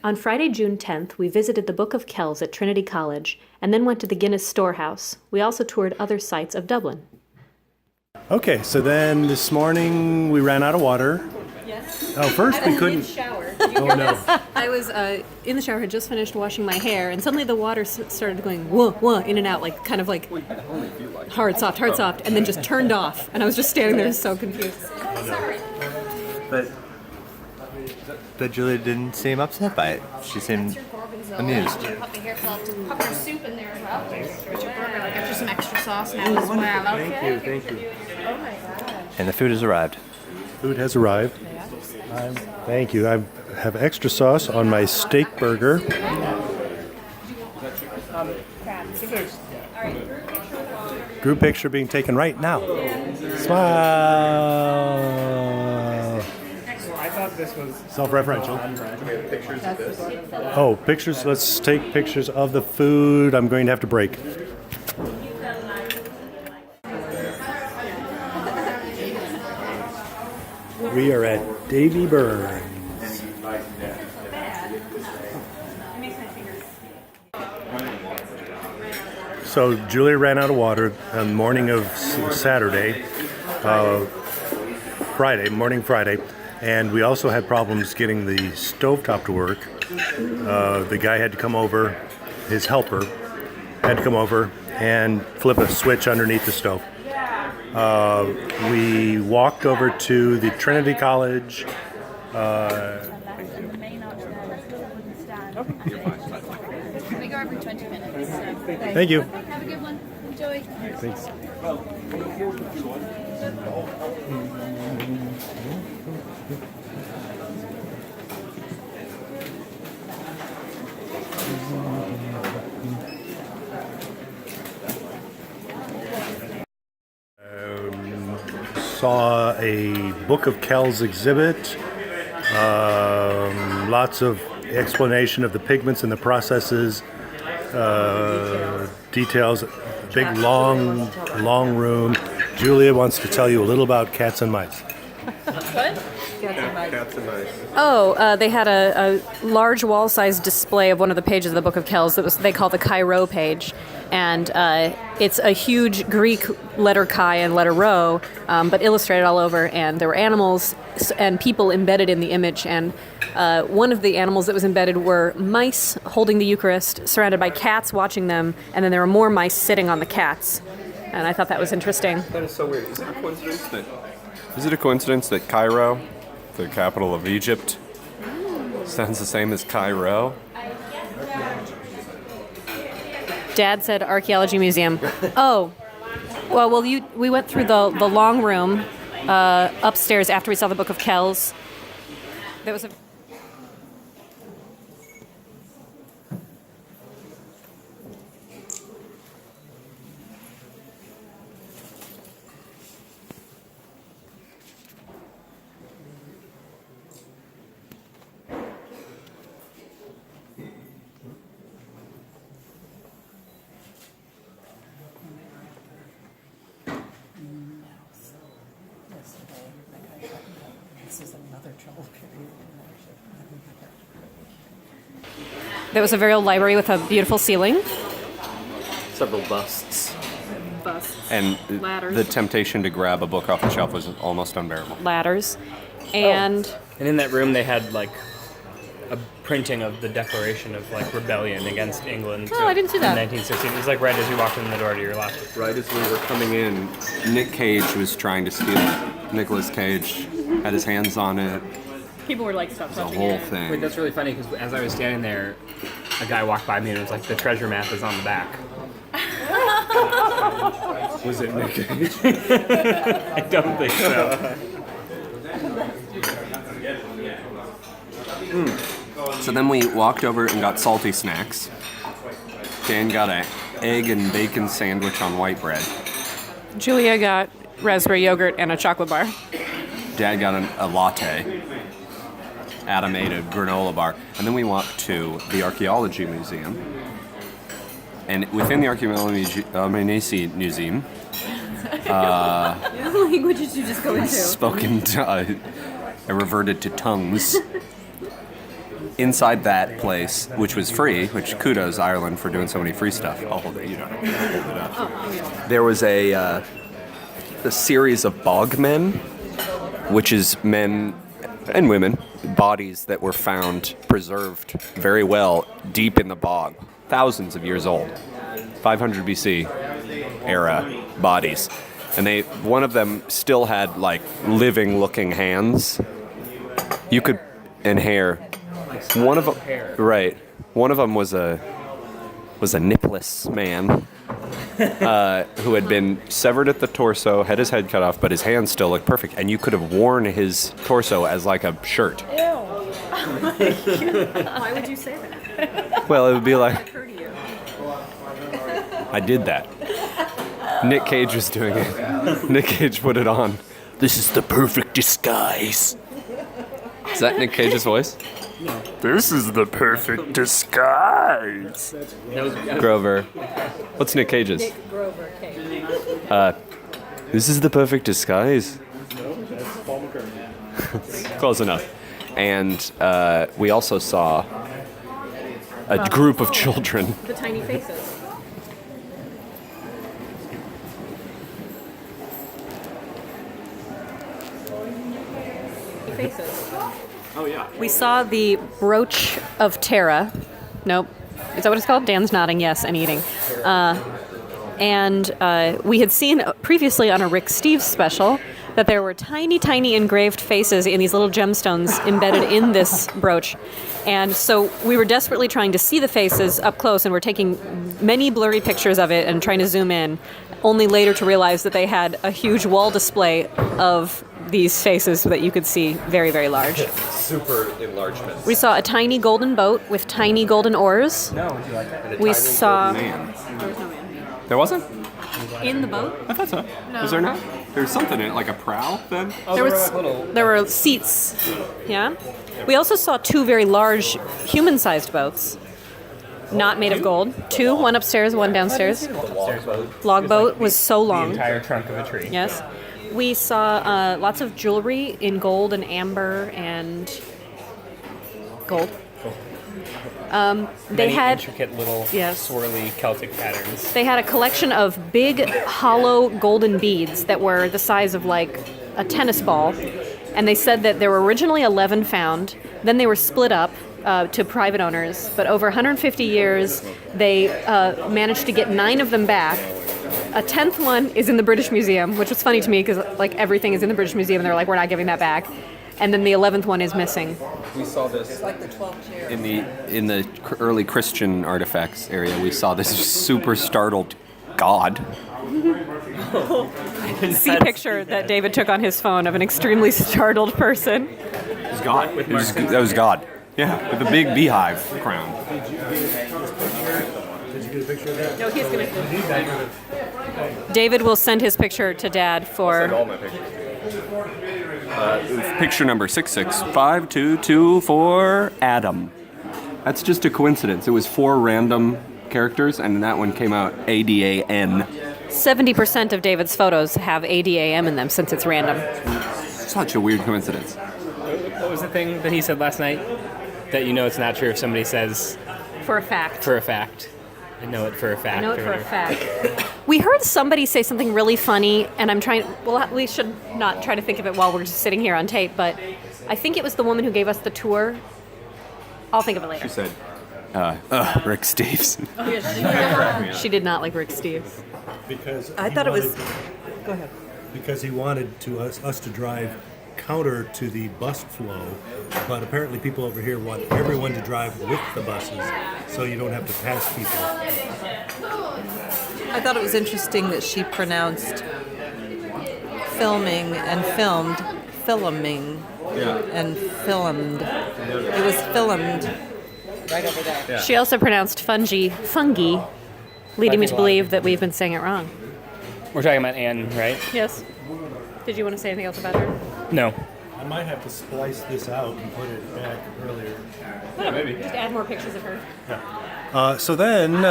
On Friday, June 10th, we visited the Book of Kells at Trinity College and then went to the Guinness Storehouse. We also toured other sites of Dublin. Okay, so then this morning we ran out of water. Yes. Oh, first we couldn't. Shower. Oh no. I was in the shower, had just finished washing my hair, and suddenly the water started going wah, wah, in and out, like kind of like hard, soft, and then just turned off. And I was just standing there so confused. Sorry. But Julia didn't seem upset by it. She seemed amused. Puppy hair club. Pupper soup in there as well. Richard Burger, like after some extra sauce now as well. Thank you. Oh my god. And the food has arrived. Food has arrived. Thank you. I have extra sauce on my steak burger. Group picture being taken right now. Smile. I thought this was Self-referential. Oh, pictures. Let's take pictures of the food. I'm going to have to break. We are at Davy Burns. So Julia ran out of water on the morning of Friday, and we also had problems getting the stovetop to work. The guy had to come over, his helper had to come over and flip a switch underneath the stove. We walked over to the Trinity College. We go every 20 minutes. So. Thank you. Have a good one. Enjoy. Thanks. Saw a Book of Kells exhibit. Lots of explanation of the pigments and the processes. Details. Big long room. Julia wants to tell you a little about cats and mice. What? Cats and mice. Oh, they had a large wall-sized display of one of the pages of the Book of Kells that they call the Chi-Rho page. And it's a huge Greek letter chi and letter rho, but illustrated all over. And there were animals and people embedded in the image. And one of the animals that was embedded were mice holding the Eucharist, surrounded by cats watching them. And then there were more mice sitting on the cats. And I thought that was interesting. That is so weird. Is it a coincidence that Cairo, the capital of Egypt, sounds the same as Cairo? Dad said archaeology museum. Oh, well, we went through the long room upstairs after we saw the Book of Kells. There was a... There was a very old library with a beautiful ceiling. Several busts. Busts. And Ladders. the temptation to grab a book off the shelf was almost unbearable. Ladders. And... And in that room they had like a printing of the Declaration of like Rebellion against England. Oh, I didn't see that. In 1916. It was like right as you walked in the door to your left. Right as we were coming in, Nick Cage was trying to steal it. Nicolas Cage had his hands on it. People were like, stop The touching whole it. thing. Wait, that's really funny because as I was standing there, a guy walked by me and it was like, the treasure map is on the back. Was it Nick Cage? I don't think so. So then we walked over and got salty snacks. Dan got an egg and bacon sandwich on white bread. Julia got raspberry yogurt and a chocolate bar. Dad got a latte. Adam ate a granola bar. And then we walked to the Archaeology Museum. And within the Archaeology Museum, The languages you just go into. I reverted to tongues. inside that place, which was free, which kudos Ireland for doing so many free stuff. I'll hold it. You don't have to hold it up. There was a series of bogmen, which is men and women, bodies that were found preserved very well deep in the bog, thousands of years old, 500 BC era bodies. And one of them still had like living looking hands. You could, and hair. One of them, right. One of them was a nipless man who had been severed at the torso, had his head cut off, but his hands still looked perfect. And you could have worn his torso as like a shirt. Ew. Why would you say that? Well, it would be like, Occur to you? I did that. Nick Cage was doing it. Nick Cage put it on. This is the perfect disguise. Is that Nick Cage's voice? No. This is the perfect disguise. Grover. What's Nick Cage's? Nick Grover Cage. This is the perfect disguise. That's Paul McCartney. Close enough. And we also saw a group of children. The tiny faces. Faces. Oh, yeah. We saw the brooch of Terra. Nope. Is that what it's called? Dan's nodding yes and eating. And we had seen previously on a Rick Steves special that there were tiny, tiny engraved faces in these little gemstones embedded in this brooch. And so we were desperately trying to see the faces up close, and we're taking many blurry pictures of it and trying to zoom in, only later to realize that they had a huge wall display of these faces that you could see very, very large. Super enlargement. We saw a tiny golden boat with tiny golden oars. No, would you like that? We saw... Man. There was no man. There wasn't? In the boat? I thought so. No. Was there not? There was something in it, like a prow then? There were seats. Yeah. We also saw two very large human-sized boats. Not made of gold. Two, one upstairs, one downstairs. Log boat was so long. The entire trunk of a tree. Yes. We saw lots of jewelry in gold and amber and gold. They Many had intricate little swirly Celtic patterns. They had a collection of big hollow golden beads that were the size of like a tennis ball, and they said that there were originally 11 found. Then they were split up to private owners, but over 150 years they managed to get 9 of them back. A 10th one is in the British Museum, which was funny to me because like everything is in the British Museum, and they're like, we're not giving that back. And then the 11th one is missing. We saw this in the early Christian artifacts area. We saw this super startled god. See picture that David took on his phone of an extremely startled person. It was God. That was God. Yeah, with a big beehive crown. No, he's gonna. David will send his picture to Dad for. All my pictures. Picture number 665224 for Adam. That's just a coincidence. It was 4 random characters, and that one came out ADAN. 70% of David's photos have ADAM in them since it's random. Such a weird coincidence. What was the thing that he said last night? That you know it's not true if somebody says... For a fact. For a fact. I know it for a fact. I know it for a fact. We heard somebody say something really funny, and I'm trying... Well, we should not try to think of it while we're just sitting here on tape, but I think it was the woman who gave us the tour. I'll think of it later. She said, Rick Steves. Oh, yeah, she did not like Rick Steves. Because I thought it was... Go ahead. Because he wanted us to drive counter to the bus flow, but apparently people over here want everyone to drive with the buses, so you don't have to pass people. I thought it was interesting that she pronounced filming and filmed, filming, and filmed. It was filmed right over there. Yeah. She also pronounced fungi, leading me to believe that we've been saying it wrong. We're talking about Anne, right? Yes. Did you want to say anything else about her? No. I might have to splice this out and put it back earlier. Yeah, maybe. Just add more pictures of her. So then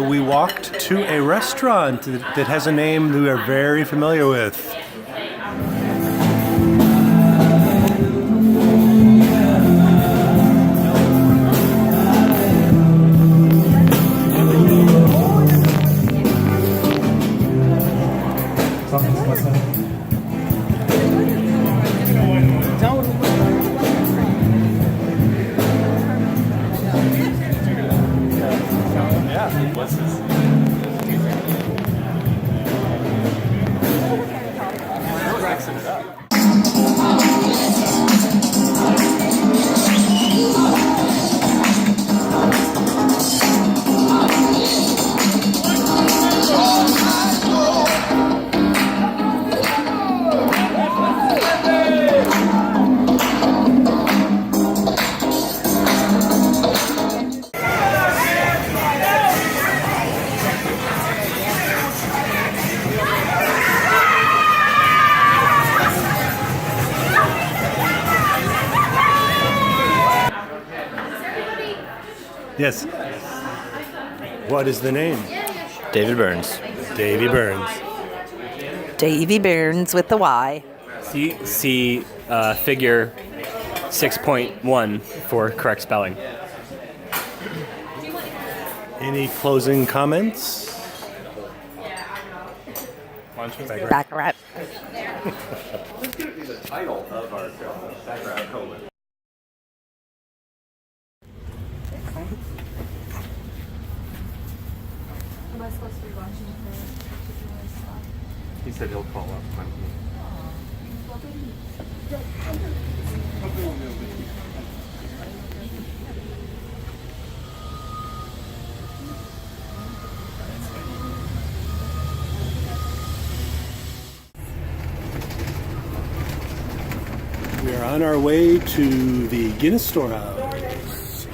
we walked to a restaurant that has a name that we are very familiar with. Yes. What is the name? David Burns. Davy Burns. Davy Burns with the Y. See figure 6.1 for correct spelling. Any closing comments? Baccarat. The title of our film, Background Colon. Am I supposed to be watching it? He said he'll call up. We are on our way to the Guinness Storehouse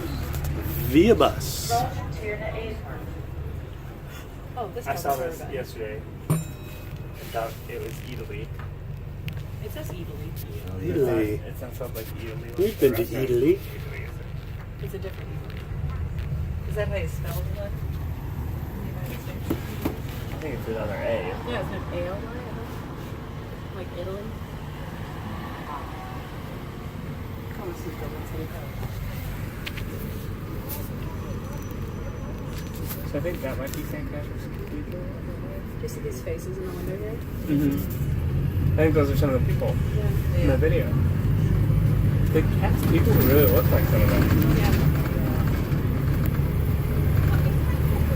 via bus. I saw this yesterday. I thought it was Italy. It says Italy. Italy. It sounds like Italy. We've been to Italy. It's a different Italy. Is that how you spell it? I think it's another A. Yeah, it's an ale. Like Italy. So I think that might be St. Patrick's Cathedral. Do you see these faces in the window here? I think those are some of the people in the video. The cast people really look like some of them.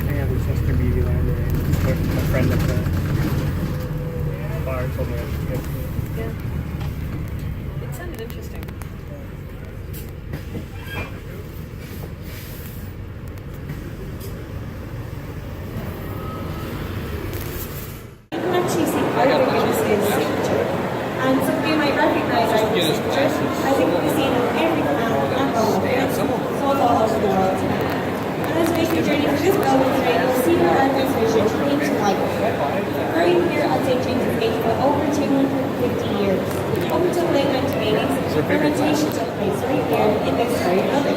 Yeah, there's Mr. Beauty Lander and a friend of the bar told me I should get to. Yeah. It sounded interesting. Actually see part of Guinness's signature, and some of you might recognise our signature. I think we've seen it every can and bottle, and it's sold all over the world. And as we make your journey through this building today, you'll see how our vision came to life. Growing here at St. James's Gate for over 250 years. Up until the late 1980s, fermentation took place right here in this very building.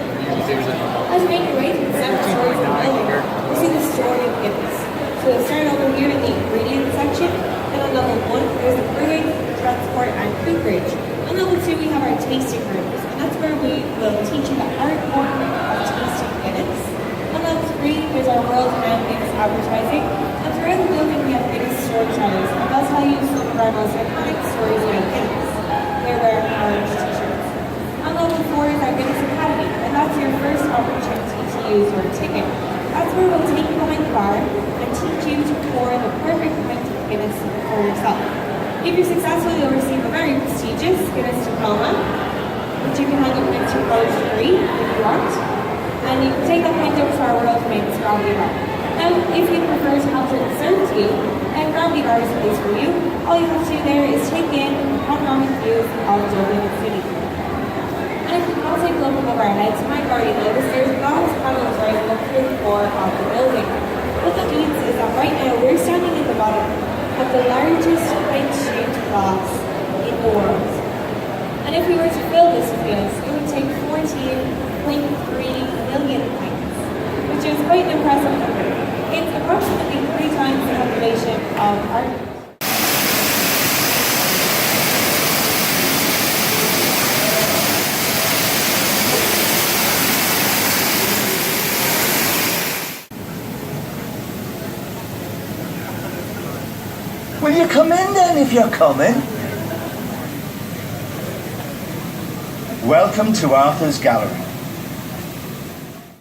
As we make your way through the 7 stories of the building, you'll see the story of Guinness. So we'll start over here in the ingredient section, and on level 1 there's the brewing, transport and cooperage. On level 2 we have our tasting rooms, and that's where we will teach you the art form of tasting Guinness. On level 3 there's our world-renowned Guinness advertising, and throughout the building we have Guinness storytellers, and they'll tell you some of our most iconic stories about Guinness. They're wearing orange t-shirts. On level 4 is our Guinness Academy, and that's your first opportunity to use your ticket. That's where we'll take you behind the bar and teach you to pour the perfect pint of Guinness for yourself. If you're successful, you'll receive a very prestigious Guinness diploma, which you can hang up next to your college degree if you want. And you can take that pint over to our world famous gravity bar. Now, if you prefer to have it served to you, then gravity bar is a place for you. All you have to do there is take in the panoramic views of Dublin City. And if we can all take a look above our heads, you might already notice there's glass panels rising up through the floor of the building. What that means is that right now we're standing in the bottom of the largest pint-shaped glass in the world. And if we were to fill this with Guinness, it would take 14.3 million pints, which is quite an impressive number. It's approximately 3 times the population of Ireland. Will you come in then if you're coming? Welcome to Arthur's Gallery.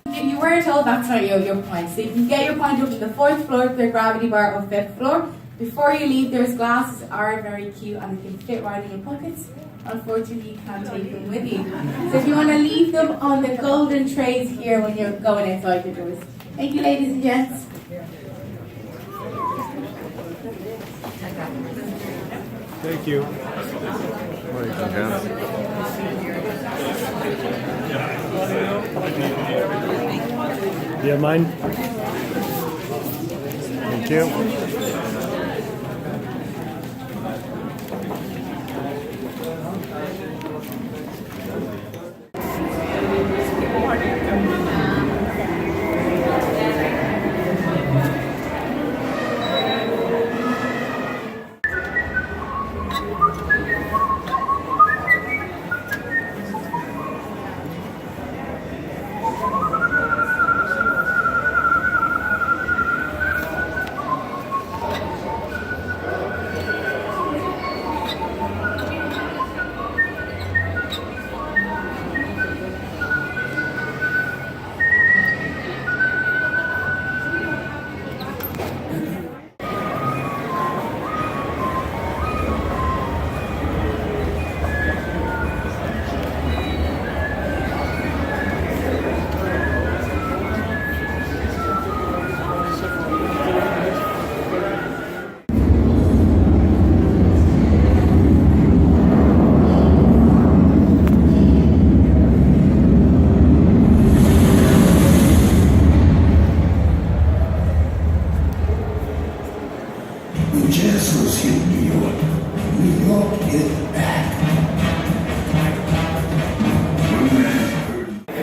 If you weren't told, that's not your point. So you can get your point up to the 4th floor to the gravity bar of 5th floor. Before you leave, those glasses are very cute and they can fit right in your pockets. Unfortunately, you can't take them with you. So if you want to leave them on the golden trays here when you're going outside the doors. Thank you, ladies and gents. Thank you. Do you have mine? Thank you.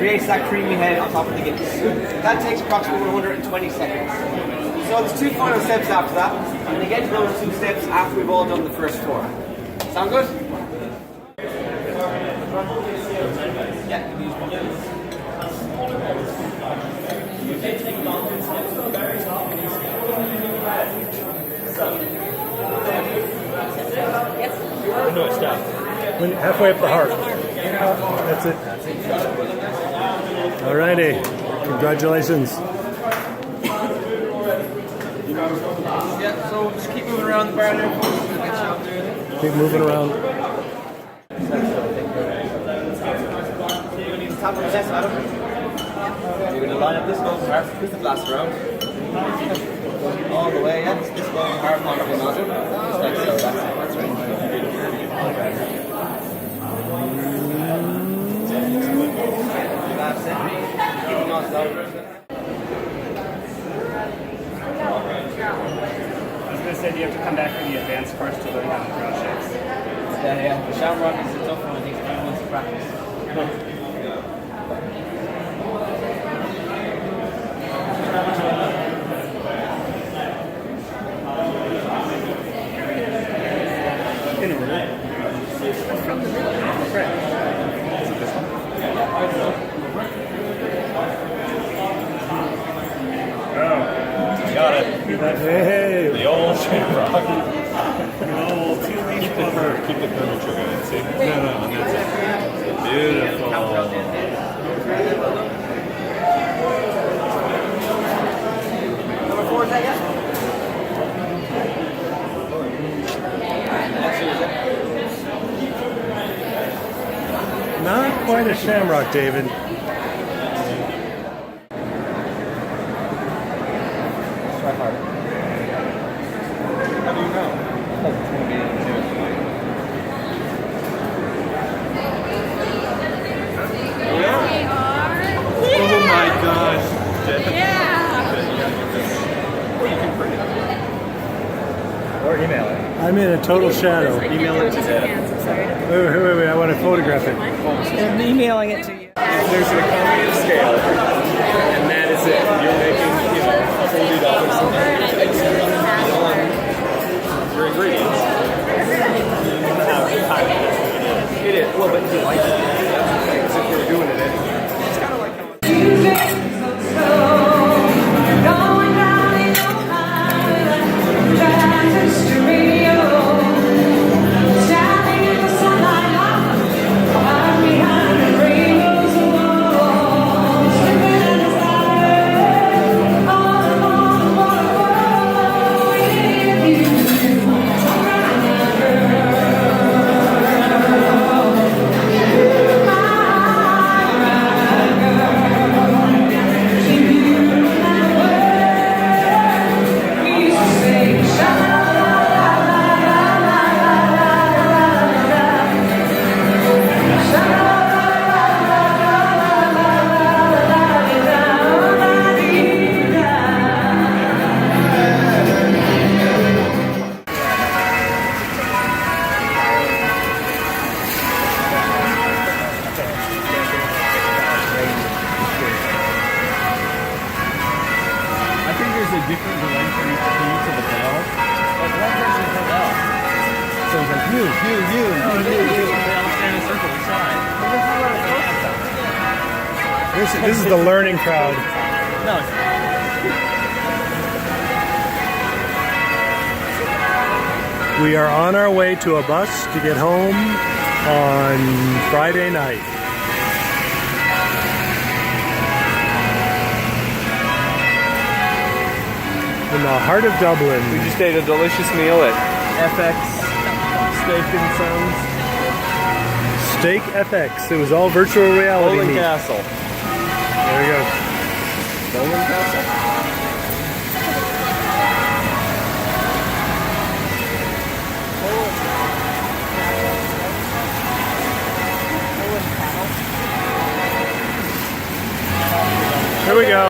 creates that creamy head on top of the Guinness. That takes approximately 120 seconds. So there's 2 final steps after that, and you get to those 2 steps after we've all done the first 4. Sound good? Yeah. No, stop. Halfway up the heart. That's it. Alrighty. Congratulations. Yeah, so just keep moving around the bar there. Keep moving around. Top of the chest, Adam. You're going to line up this goes hard. This is the last round. All the way, yeah. This goes hard on the nozzle. Just like so, that's it. That's right. That's it. Keep the nozzle out. I was going to say, do you have to come back for the advanced course to learn how to throw shakes? Yeah. The shamrock is a tough one. I think everyone wants to practice. Got it. Hey. The old shamrock. The old 2-leaf clover. Keep the furniture going, see? No, that's it. Beautiful. Number 4, is that yet? Not quite a shamrock, David. Try harder. How do you know? Because it's going to be Oh my gosh. Or email it. I'm in a total shadow. Email it to Deb. Wait. I want to photograph it. I'm emailing it to you. There's an economy of scale, and that is it. You're making, $40 your ingredients. It is. Well, but you like it. Because if you're doing it anyway. It's kind of like different delay for each key to the bell. Like one person per bell. So it's like you. They all stand in a circle inside. This is the learning crowd. No. We are on our way to a bus to get home on Friday night. In the heart of Dublin. We just ate a delicious meal at FX Steak and Sons. Steak FX. It was all virtual reality Bowling meat. Castle. There we go. Bowling Castle? Here we go.